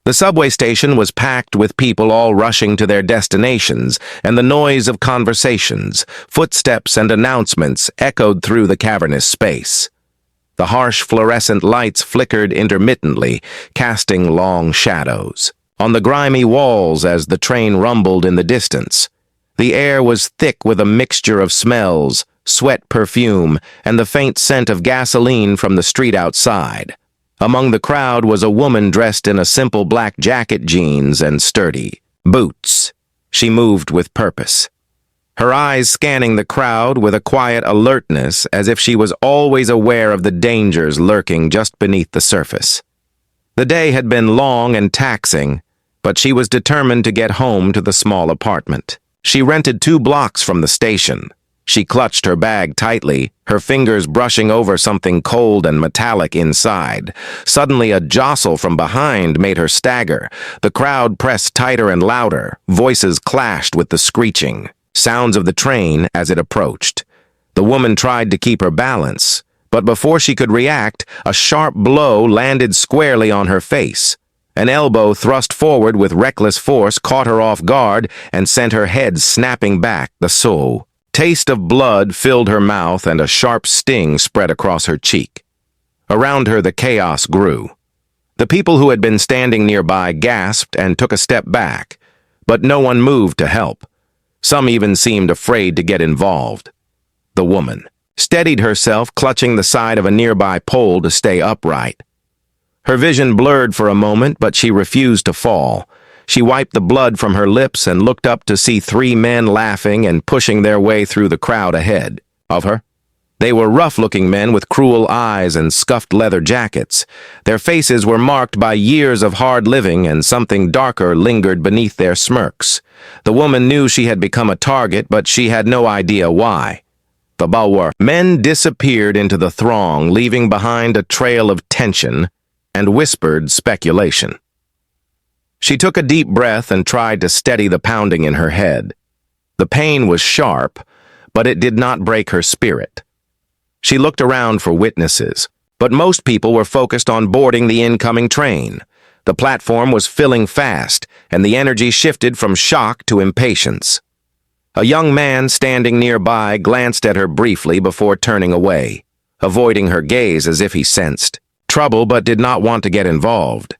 The subway station was packed with people all rushing to their destinations, and the noise of conversations, footsteps, and announcements echoed through the cavernous space. The harsh fluorescent lights flickered intermittently, casting long shadows on the grimy walls as the train rumbled in the distance. The air was thick with a mixture of smells, sweat perfume, and the faint scent of gasoline from the street outside. Among the crowd was a woman dressed in a simple black jacket, jeans, and sturdy boots. She moved with purpose, her eyes scanning the crowd with a quiet alertness, as if she was always aware of the dangers lurking just beneath the surface. The day had been long and taxing, but she was determined to get home to the small apartment. She rented 2 blocks from the station. She clutched her bag tightly, her fingers brushing over something cold and metallic inside. Suddenly, a jostle from behind made her stagger. The crowd pressed tighter and louder. Voices clashed with the screeching sounds of the train as it approached. The woman tried to keep her balance, but before she could react, a sharp blow landed squarely on her face. An elbow thrust forward with reckless force caught her off guard and sent her head snapping back. The taste of blood filled her mouth and a sharp sting spread across her cheek. Around her, the chaos grew. The people who had been standing nearby gasped and took a step back, but no one moved to help. Some even seemed afraid to get involved. The woman steadied herself, clutching the side of a nearby pole to stay upright. Her vision blurred for a moment, but she refused to fall. She wiped the blood from her lips and looked up to see 3 men laughing and pushing their way through the crowd ahead of her. They were rough-looking men with cruel eyes and scuffed leather jackets. Their faces were marked by years of hard living, and something darker lingered beneath their smirks. The woman knew she had become a target, but she had no idea why. The bulwark men disappeared into the throng, leaving behind a trail of tension and whispered speculation. She took a deep breath and tried to steady the pounding in her head. The pain was sharp, but it did not break her spirit. She looked around for witnesses, but most people were focused on boarding the incoming train. The platform was filling fast, and the energy shifted from shock to impatience. A young man standing nearby glanced at her briefly before turning away, avoiding her gaze as if he sensed trouble but did not want to get involved.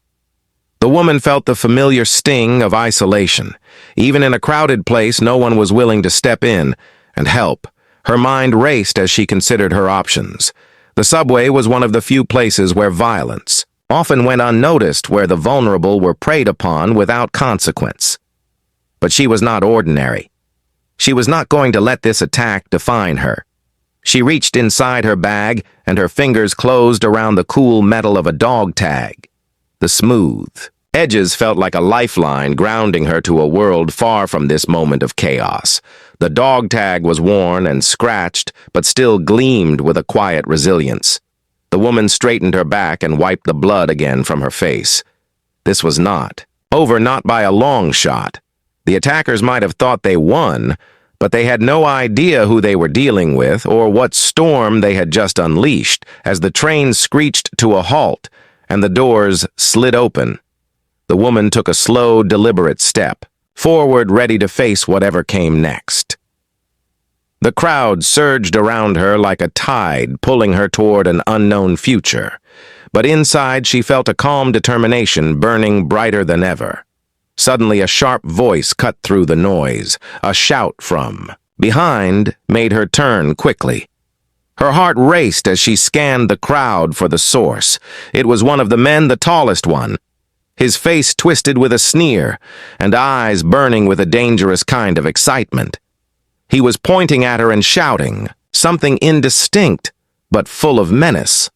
The woman felt the familiar sting of isolation. Even in a crowded place, no one was willing to step in and help. Her mind raced as she considered her options. The subway was one of the few places where violence often went unnoticed, where the vulnerable were preyed upon without consequence. But she was not ordinary. She was not going to let this attack define her. She reached inside her bag, and her fingers closed around the cool metal of a dog tag. The smooth edges felt like a lifeline, grounding her to a world far from this moment of chaos. The dog tag was worn and scratched, but still gleamed with a quiet resilience. The woman straightened her back and wiped the blood again from her face. This was not over, not by a long shot. The attackers might have thought they won, but they had no idea who they were dealing with or what storm they had just unleashed as the train screeched to a halt and the doors slid open. The woman took a slow, deliberate step forward, ready to face whatever came next. The crowd surged around her like a tide, pulling her toward an unknown future. But inside, she felt a calm determination burning brighter than ever. Suddenly, a sharp voice cut through the noise. A shout from behind made her turn quickly. Her heart raced as she scanned the crowd for the source. It was one of the men, the tallest one. His face twisted with a sneer, and eyes burning with a dangerous kind of excitement. He was pointing at her and shouting, something indistinct, but full of menace.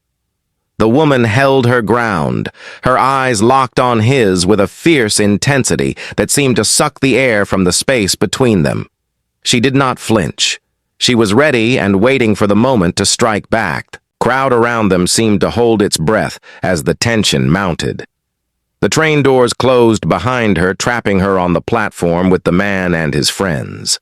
The woman held her ground, her eyes locked on his with a fierce intensity that seemed to suck the air from the space between them. She did not flinch. She was ready and waiting for the moment to strike back. The crowd around them seemed to hold its breath as the tension mounted. The train doors closed behind her, trapping her on the platform with the man and his friends.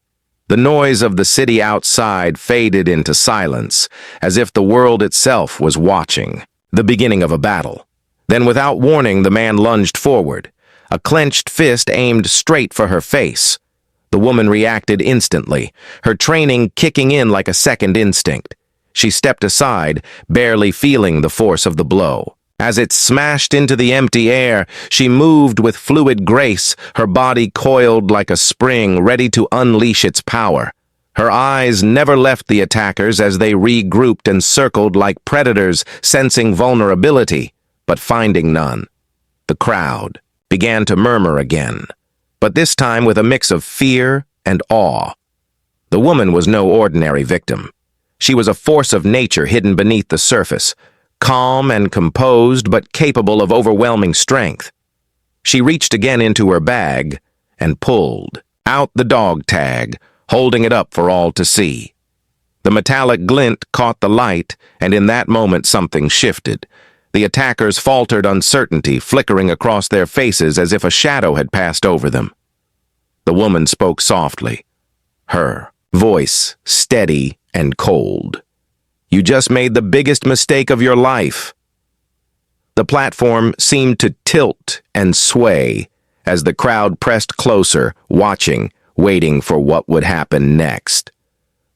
The noise of the city outside faded into silence, as if the world itself was watching the beginning of a battle. Then, without warning, the man lunged forward. a clenched fist aimed straight for her face. The woman reacted instantly, her training kicking in like a second instinct. She stepped aside, barely feeling the force of the blow. As it smashed into the empty air, she moved with fluid grace, her body coiled like a spring ready to unleash its power. Her eyes never left the attackers as they regrouped and circled like predators, sensing vulnerability, but finding none. The crowd began to murmur again, but this time with a mix of fear and awe. The woman was no ordinary victim. She was a force of nature hidden beneath the surface, calm and composed but capable of overwhelming strength. She reached again into her bag and pulled out the dog tag, holding it up for all to see. The metallic glint caught the light, and in that moment something shifted. The attackers faltered, uncertainty flickering across their faces as if a shadow had passed over them. The woman spoke softly, her voice steady and cold. "You just made the biggest mistake of your life." The platform seemed to tilt and sway as the crowd pressed closer, watching, waiting for what would happen next.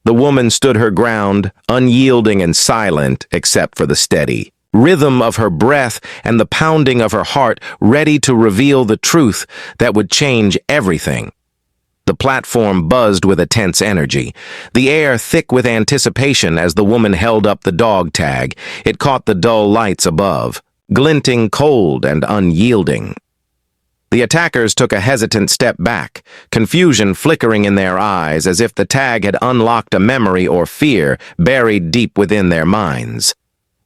The woman stood her ground, unyielding and silent except for the steady rhythm of her breath and the pounding of her heart, ready to reveal the truth that would change everything. The platform buzzed with a tense energy, the air thick with anticipation as the woman held up the dog tag. It caught the dull lights above, glinting cold and unyielding. The attackers took a hesitant step back, confusion flickering in their eyes as if the tag had unlocked a memory or fear buried deep within their minds.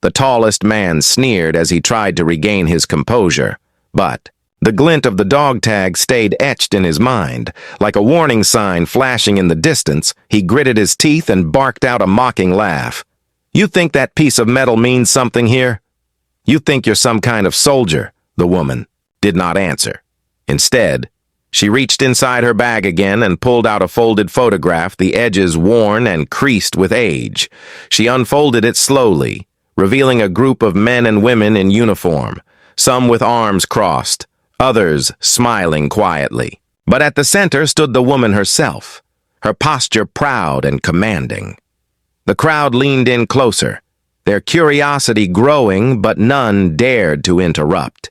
The tallest man sneered as he tried to regain his composure, but the glint of the dog tag stayed etched in his mind. Like a warning sign flashing in the distance, he gritted his teeth and barked out a mocking laugh. "You think that piece of metal means something here? You think you're some kind of soldier?" The woman did not answer. Instead, she reached inside her bag again and pulled out a folded photograph, the edges worn and creased with age. She unfolded it slowly, revealing a group of men and women in uniform, some with arms crossed, others smiling quietly. But at the center stood the woman herself, her posture proud and commanding. The crowd leaned in closer, their curiosity growing, but none dared to interrupt.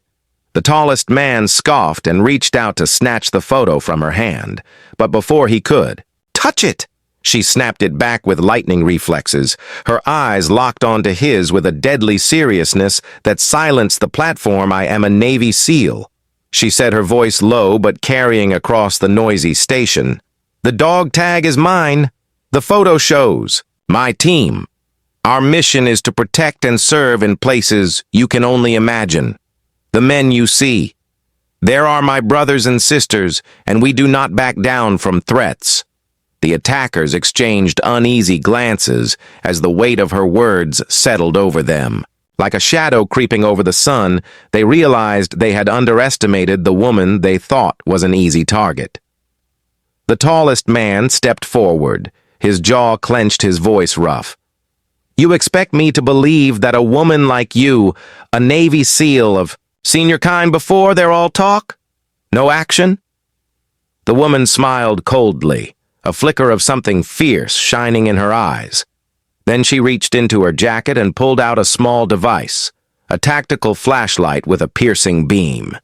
The tallest man scoffed and reached out to snatch the photo from her hand, but before he could, "Touch it!" She snapped it back with lightning reflexes, her eyes locked onto his with a deadly seriousness that silenced the platform. "I am a Navy SEAL," she said, her voice low but carrying across the noisy station. "The dog tag is mine. The photo shows my team. Our mission is to protect and serve in places you can only imagine. The men you see. There are my brothers and sisters, and we do not back down from threats." The attackers exchanged uneasy glances as the weight of her words settled over them. Like a shadow creeping over the sun, they realized they had underestimated the woman they thought was an easy target. The tallest man stepped forward, his jaw clenched, his voice rough. "You expect me to believe that a woman like you, a Navy SEAL, of seen your kind before? They're all talk? No action?" The woman smiled coldly, a flicker of something fierce shining in her eyes. Then she reached into her jacket and pulled out a small device, a tactical flashlight with a piercing beam.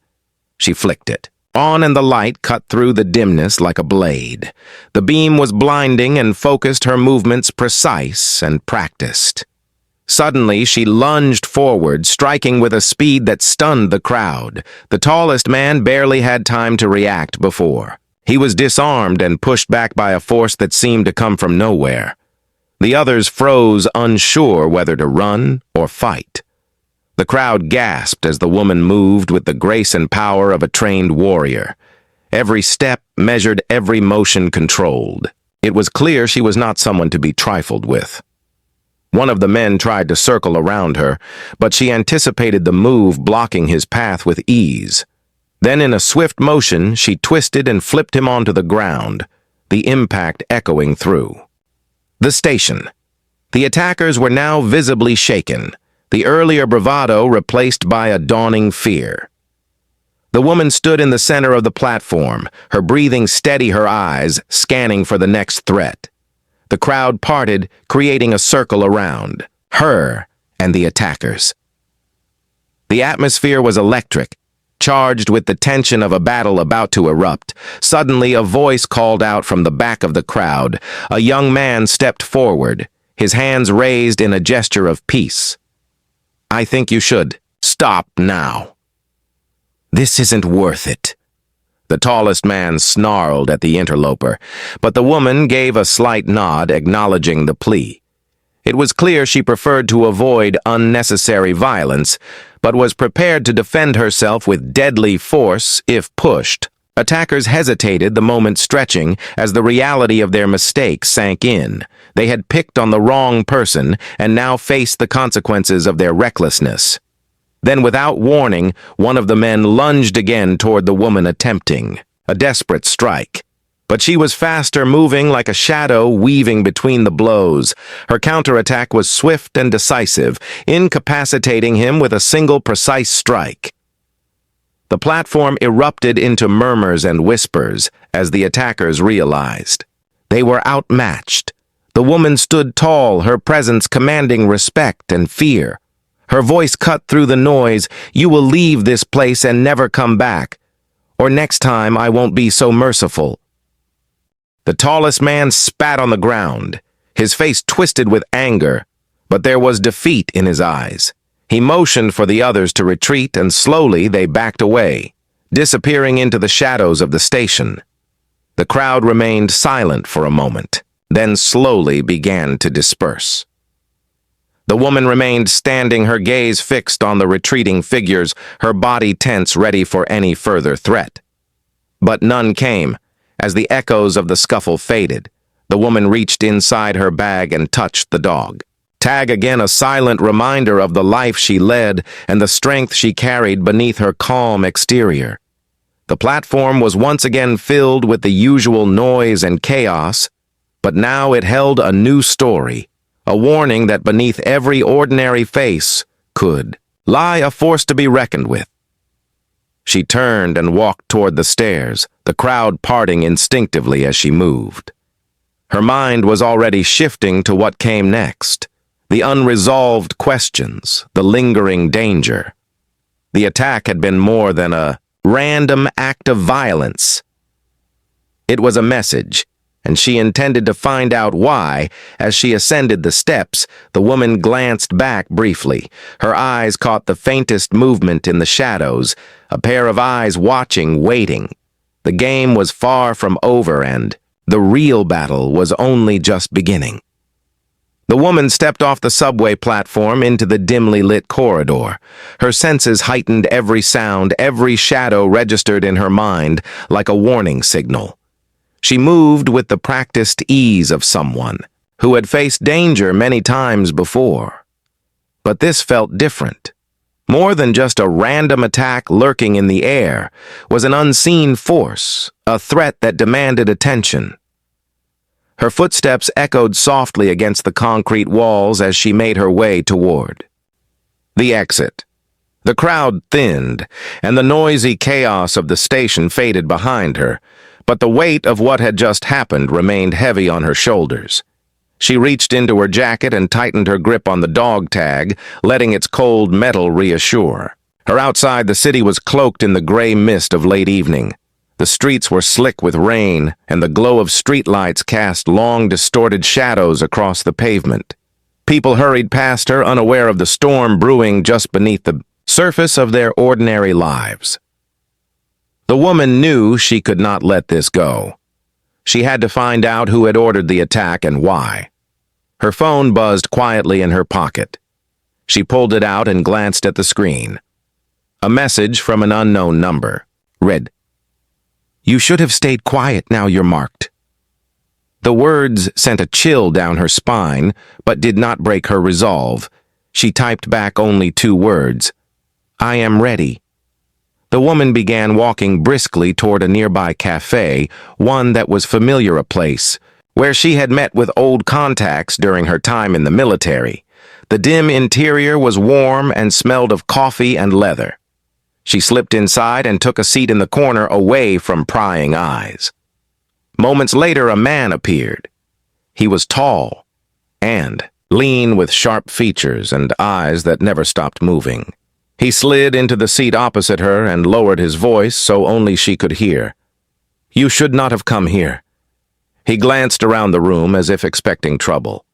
She flicked it on, and the light cut through the dimness like a blade. The beam was blinding and focused, her movements precise and practiced. Suddenly, she lunged forward, striking with a speed that stunned the crowd. The tallest man barely had time to react before. He was disarmed and pushed back by a force that seemed to come from nowhere. The others froze, unsure whether to run or fight. The crowd gasped as the woman moved with the grace and power of a trained warrior. Every step measured, every motion controlled. It was clear she was not someone to be trifled with. One of the men tried to circle around her, but she anticipated the move, blocking his path with ease. Then in a swift motion, she twisted and flipped him onto the ground, the impact echoing through. The station. The attackers were now visibly shaken, the earlier bravado replaced by a dawning fear. The woman stood in the center of the platform, her breathing steady, her eyes scanning for the next threat. The crowd parted, creating a circle around her and the attackers. The atmosphere was electric, charged with the tension of a battle about to erupt. Suddenly, a voice called out from the back of the crowd. A young man stepped forward, his hands raised in a gesture of peace. "I think you should stop now. This isn't worth it." The tallest man snarled at the interloper, but the woman gave a slight nod, acknowledging the plea. It was clear she preferred to avoid unnecessary violence, but was prepared to defend herself with deadly force if pushed. Attackers hesitated, the moment stretching, as the reality of their mistake sank in. They had picked on the wrong person and now faced the consequences of their recklessness. Then, without warning, one of the men lunged again toward the woman, attempting a desperate strike. But she was faster, moving like a shadow, weaving between the blows. Her counterattack was swift and decisive, incapacitating him with a single precise strike. The platform erupted into murmurs and whispers as the attackers realized. They were outmatched. The woman stood tall, her presence commanding respect and fear. Her voice cut through the noise. "You will leave this place and never come back. Or next time I won't be so merciful." The tallest man spat on the ground, his face twisted with anger, but there was defeat in his eyes. He motioned for the others to retreat, and slowly they backed away, disappearing into the shadows of the station. The crowd remained silent for a moment, then slowly began to disperse. The woman remained standing, her gaze fixed on the retreating figures, her body tense, ready for any further threat. But none came. As the echoes of the scuffle faded, the woman reached inside her bag and touched the dog. Tag, again a silent reminder of the life she led and the strength she carried beneath her calm exterior. The platform was once again filled with the usual noise and chaos, but now it held a new story, a warning that beneath every ordinary face could lie a force to be reckoned with. She turned and walked toward the stairs, the crowd parting instinctively as she moved. Her mind was already shifting to what came next, the unresolved questions, the lingering danger. The attack had been more than a random act of violence. It was a message, and she intended to find out why. As she ascended the steps, the woman glanced back briefly. Her eyes caught the faintest movement in the shadows, a pair of eyes watching, waiting. The game was far from over, and the real battle was only just beginning. The woman stepped off the subway platform into the dimly lit corridor. Her senses heightened, every sound, every shadow registered in her mind like a warning signal. She moved with the practiced ease of someone who had faced danger many times before. But this felt different. More than just a random attack lurking in the air was an unseen force, a threat that demanded attention. Her footsteps echoed softly against the concrete walls as she made her way toward the exit. The crowd thinned, and the noisy chaos of the station faded behind her, but the weight of what had just happened remained heavy on her shoulders. She reached into her jacket and tightened her grip on the dog tag, letting its cold metal reassure her. Outside, the city was cloaked in the gray mist of late evening. The streets were slick with rain, and the glow of streetlights cast long, distorted shadows across the pavement. People hurried past her, unaware of the storm brewing just beneath the surface of their ordinary lives. The woman knew she could not let this go. She had to find out who had ordered the attack and why. Her phone buzzed quietly in her pocket. She pulled it out and glanced at the screen. A message from an unknown number read, "You should have stayed quiet, now you're marked." The words sent a chill down her spine, but did not break her resolve. She typed back only 2 words, "I am ready." The woman began walking briskly toward a nearby cafe, one that was familiar a place, where she had met with old contacts during her time in the military. The dim interior was warm and smelled of coffee and leather. She slipped inside and took a seat in the corner away from prying eyes. Moments later, a man appeared. He was tall and lean with sharp features and eyes that never stopped moving. He slid into the seat opposite her and lowered his voice so only she could hear. "You should not have come here." He glanced around the room as if expecting trouble.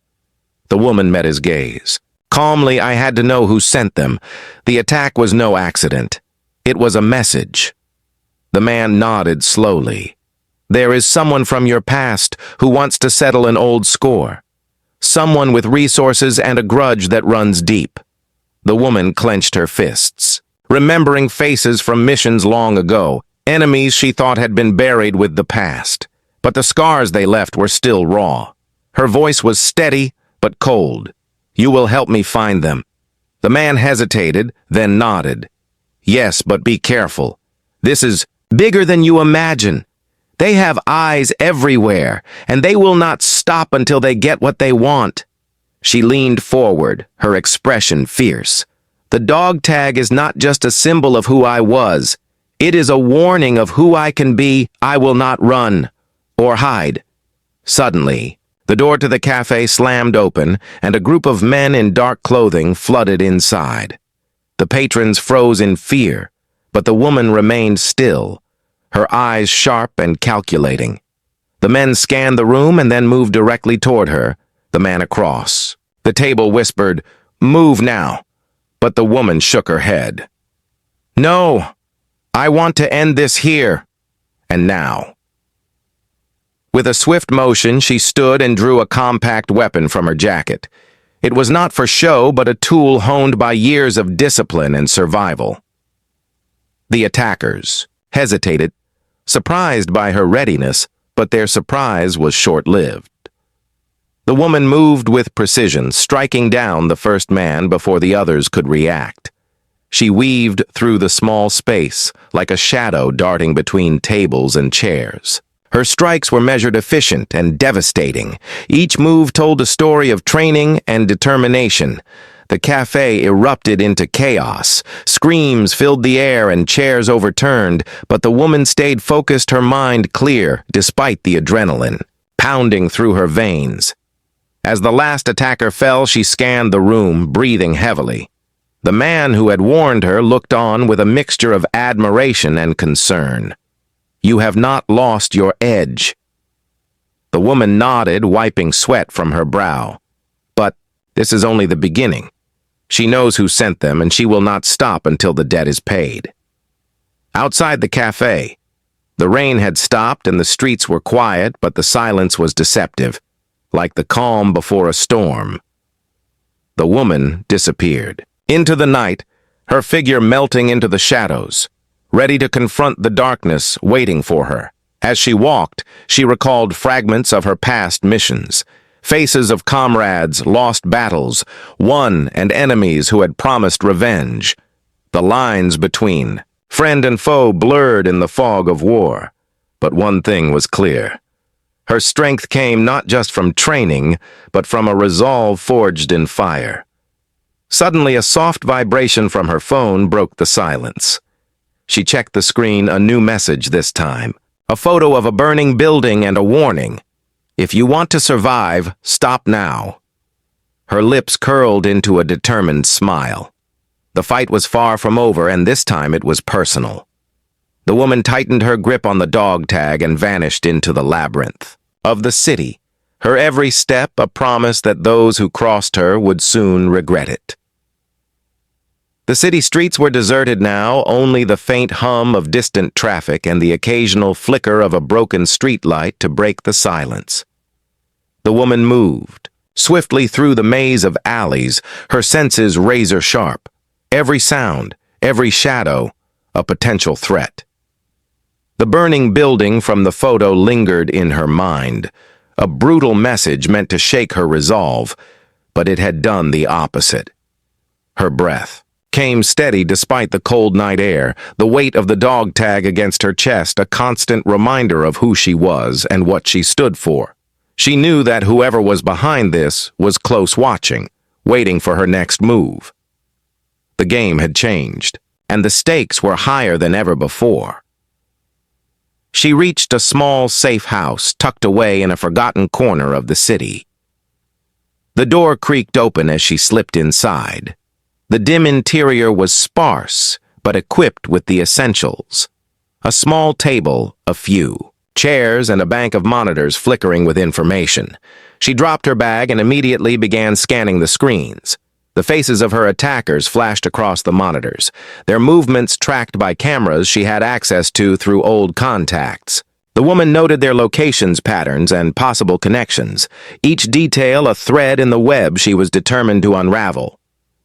The woman met his gaze. Calmly, "I had to know who sent them. The attack was no accident. It was a message." The man nodded slowly. "There is someone from your past who wants to settle an old score. Someone with resources and a grudge that runs deep." The woman clenched her fists, remembering faces from missions long ago, enemies she thought had been buried with the past. But the scars they left were still raw. Her voice was steady but cold. "You will help me find them." The man hesitated, then nodded. "Yes, but be careful. This is bigger than you imagine. They have eyes everywhere, and they will not stop until they get what they want." She leaned forward, her expression fierce. "The dog tag is not just a symbol of who I was. It is a warning of who I can be. I will not run or hide." Suddenly, the door to the cafe slammed open, and a group of men in dark clothing flooded inside. The patrons froze in fear, but the woman remained still, her eyes sharp and calculating. The men scanned the room and then moved directly toward her, the man across. The table whispered, "Move now," but the woman shook her head. "No, I want to end this here and now." With a swift motion, she stood and drew a compact weapon from her jacket. It was not for show, but a tool honed by years of discipline and survival. The attackers hesitated, surprised by her readiness, but their surprise was short-lived. The woman moved with precision, striking down the first man before the others could react. She weaved through the small space, like a shadow darting between tables and chairs. Her strikes were measured efficient and devastating. Each move told a story of training and determination. The cafe erupted into chaos. Screams filled the air and chairs overturned, but the woman stayed focused, her mind clear despite the adrenaline pounding through her veins. As the last attacker fell, she scanned the room, breathing heavily. The man who had warned her looked on with a mixture of admiration and concern. "You have not lost your edge." The woman nodded, wiping sweat from her brow. "But this is only the beginning. She knows who sent them, and she will not stop until the debt is paid." Outside the cafe, the rain had stopped and the streets were quiet, but the silence was deceptive, like the calm before a storm. The woman disappeared. Into the night, her figure melting into the shadows, ready to confront the darkness waiting for her. As she walked, she recalled fragments of her past missions, faces of comrades, lost battles, won and enemies who had promised revenge. The lines between friend and foe blurred in the fog of war. But one thing was clear. Her strength came not just from training, but from a resolve forged in fire. Suddenly, a soft vibration from her phone broke the silence. She checked the screen, a new message this time. A photo of a burning building and a warning. "If you want to survive, stop now." Her lips curled into a determined smile. The fight was far from over, and this time it was personal. The woman tightened her grip on the dog tag and vanished into the labyrinth of the city, her every step a promise that those who crossed her would soon regret it. The city streets were deserted now, only the faint hum of distant traffic and the occasional flicker of a broken streetlight to break the silence. The woman moved, swiftly through the maze of alleys, her senses razor-sharp. Every sound, every shadow, a potential threat. The burning building from the photo lingered in her mind, a brutal message meant to shake her resolve, but it had done the opposite. Her breath came steady despite the cold night air, the weight of the dog tag against her chest, a constant reminder of who she was and what she stood for. She knew that whoever was behind this was close watching, waiting for her next move. The game had changed. and the stakes were higher than ever before. She reached a small, safe house tucked away in a forgotten corner of the city. The door creaked open as she slipped inside. The dim interior was sparse, but equipped with the essentials. A small table, a few chairs, and a bank of monitors flickering with information. She dropped her bag and immediately began scanning the screens. The faces of her attackers flashed across the monitors, their movements tracked by cameras she had access to through old contacts. The woman noted their locations, patterns, and possible connections, each detail a thread in the web she was determined to unravel.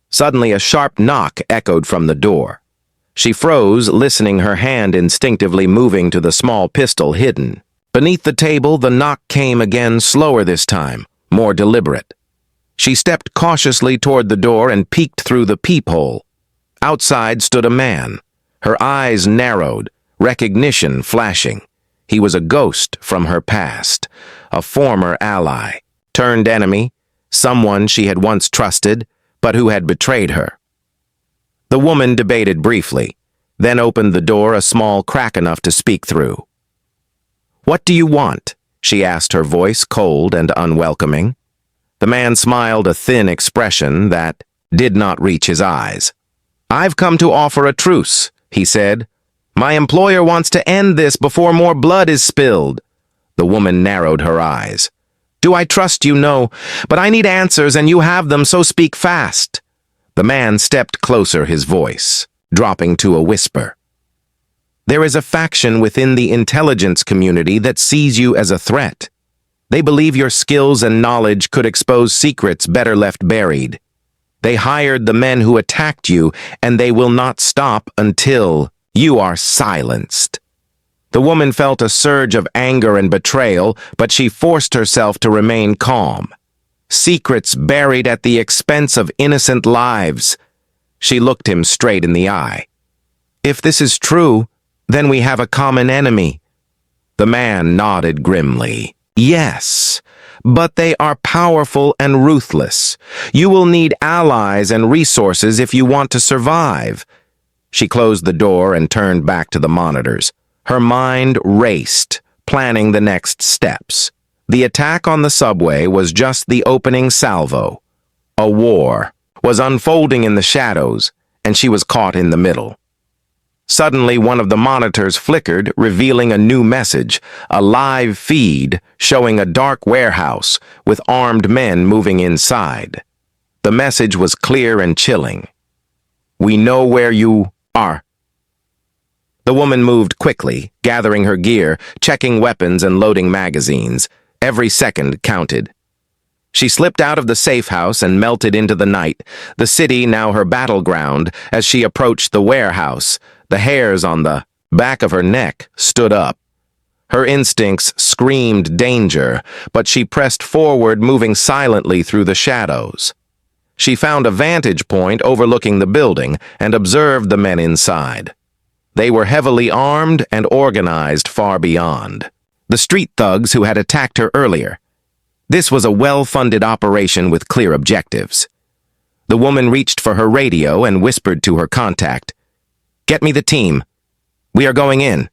Suddenly, a sharp knock echoed from the door. She froze, listening, her hand instinctively moving to the small pistol hidden. Beneath the table, the knock came again, slower this time, more deliberate. She stepped cautiously toward the door and peeked through the peephole. Outside stood a man, her eyes narrowed, recognition flashing. He was a ghost from her past, a former ally, turned enemy, someone she had once trusted, but who had betrayed her. The woman debated briefly, then opened the door a small crack enough to speak through. "What do you want?" she asked, her voice cold and unwelcoming. The man smiled, a thin expression that did not reach his eyes. "I've come to offer a truce," he said. "My employer wants to end this before more blood is spilled." The woman narrowed her eyes. "Do I trust you? No, but I need answers and you have them, so speak fast." The man stepped closer, his voice dropping to a whisper. "There is a faction within the intelligence community that sees you as a threat. They believe your skills and knowledge could expose secrets better left buried. They hired the men who attacked you, and they will not stop until you are silenced." The woman felt a surge of anger and betrayal, but she forced herself to remain calm. Secrets buried at the expense of innocent lives. She looked him straight in the eye. "If this is true, then we have a common enemy." The man nodded grimly. "Yes, but they are powerful and ruthless. You will need allies and resources if you want to survive." She closed the door and turned back to the monitors. Her mind raced, planning the next steps. The attack on the subway was just the opening salvo. A war was unfolding in the shadows, and she was caught in the middle. Suddenly, one of the monitors flickered, revealing a new message, a live feed showing a dark warehouse with armed men moving inside. The message was clear and chilling. "We know where you are." The woman moved quickly, gathering her gear, checking weapons and loading magazines. Every second counted. She slipped out of the safe house and melted into the night, the city now her battleground. As she approached the warehouse, the hairs on the back of her neck stood up. Her instincts screamed danger, but she pressed forward, moving silently through the shadows. She found a vantage point overlooking the building and observed the men inside. They were heavily armed and organized far beyond the street thugs who had attacked her earlier. This was a well-funded operation with clear objectives. The woman reached for her radio and whispered to her contact, "Get me the team. We are going in."